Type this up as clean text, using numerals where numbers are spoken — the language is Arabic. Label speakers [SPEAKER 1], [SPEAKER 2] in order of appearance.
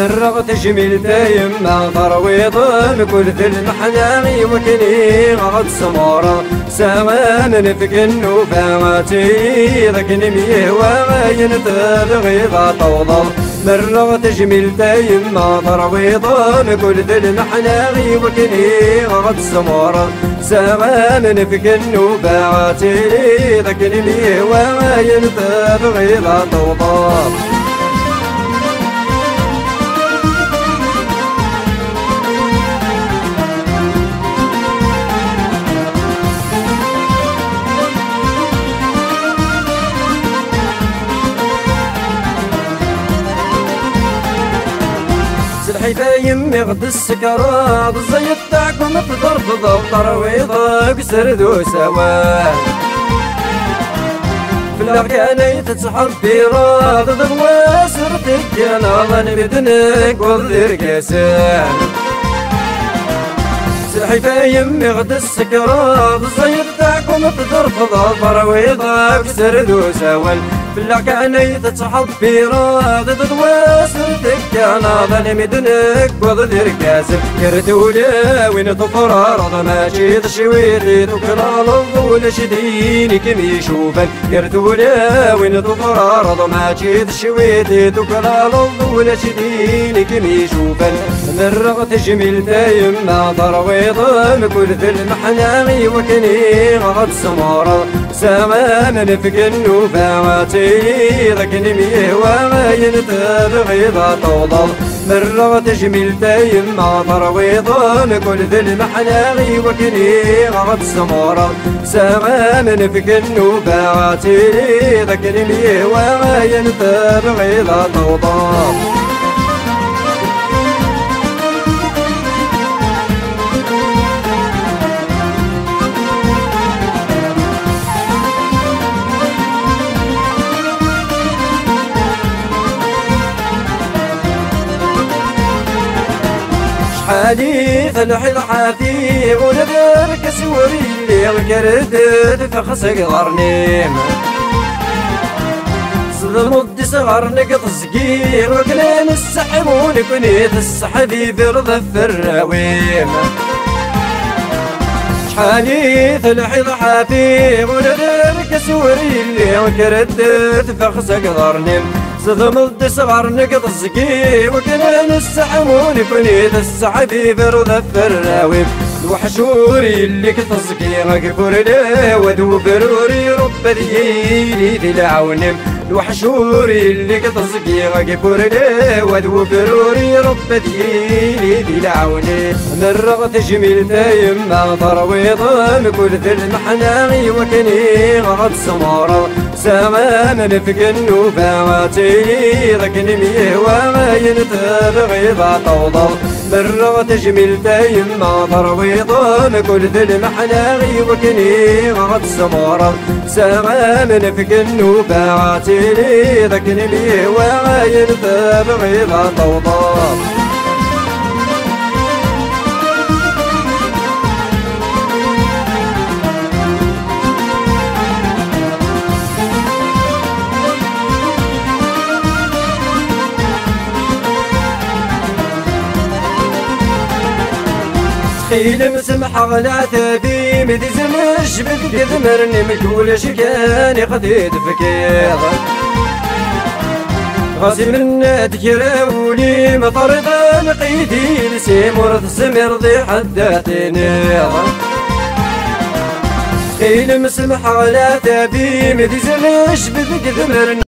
[SPEAKER 1] مرغت جميل يما ترويض كل في المحناغي وكني غد سمارة سامان نفك النوفاتي ذاك نميه وغاين تبغي ذا توضل مرغت جميل يما ترويض كل في المحناغي وكني غد سمارة سامان نفك النوفاتي ذاك نميه وغاين تبغي ذا توضل سلحيفة يمي غد السكرات الزيت تاعكم تضرب ضبطر ويضاق سردو سوا في الأركان تتسحب بيراد ضغوة سرتك أنا ظن بدنك وضير كاسان سلحيفة يمي غد السكرات الزيت تاعكم تضرب ضبطر ويضاق سردو سوا في الأركان تتسحب بيراد ضغوة سرتك أنا ظن بدنك وضير كاسان كرتولا وين تفرار ماشي تشويتي تكرار الضول شديني كم يشوفك كرتولا وين تفرار ماشي تشويتي تكرار الضول شديني كم يشوفك مرغت جميل يما ترويض كل في المحناغي وكني غد سمارة سامان نفك النوفاتي ذاك نميه وغاين تبغي ذا توضل مرغت جميل يما ترويض كل في المحناغي وكني غد سمارة سامان نفك النوفاتي ذاك نميه وغاين تبغي ذا توضل حديث الحلحافي ونذرك سوري اللي غكردت فخسق غرنيم صدمت صغر نقط صقير وكلين السحب ونكونيت السحبي برضف الراويم حديث الحلحافي ونذرك سوري اللي غكردت فخسق غرنيم صدمت صغر نقط صقي وكلين السحمون كنيت السحبي برضف الراويم الوحشوري اللي كتصقي غكفر لي ودو بروري رب ذيلي ذي العونم الوحشوري اللي كتصقي غكفر لي ودو بروري رب ذيلي ذي العونم مرغت جميل يما ترويض كل في المحناغي وكني غد سمارة سامان نفك النوفاتي ذاك نميه وغاين تبغي ذا توضل مرغت جميل يما ترويض كل في المحناغي وكني غد سمارة سامان نفك النوفاتي ذاك نميه وغاين تبغي ذا توضل خيل مسمح غلا تبي مدي زمش بدك ذمرني مكولش كان قديد فكيض غازي من تكراولي مطرد نقيدي لسيم ورد سمر ضي حداتيني خيل مسمح غلا تبي مدي زمش بدك ذمرني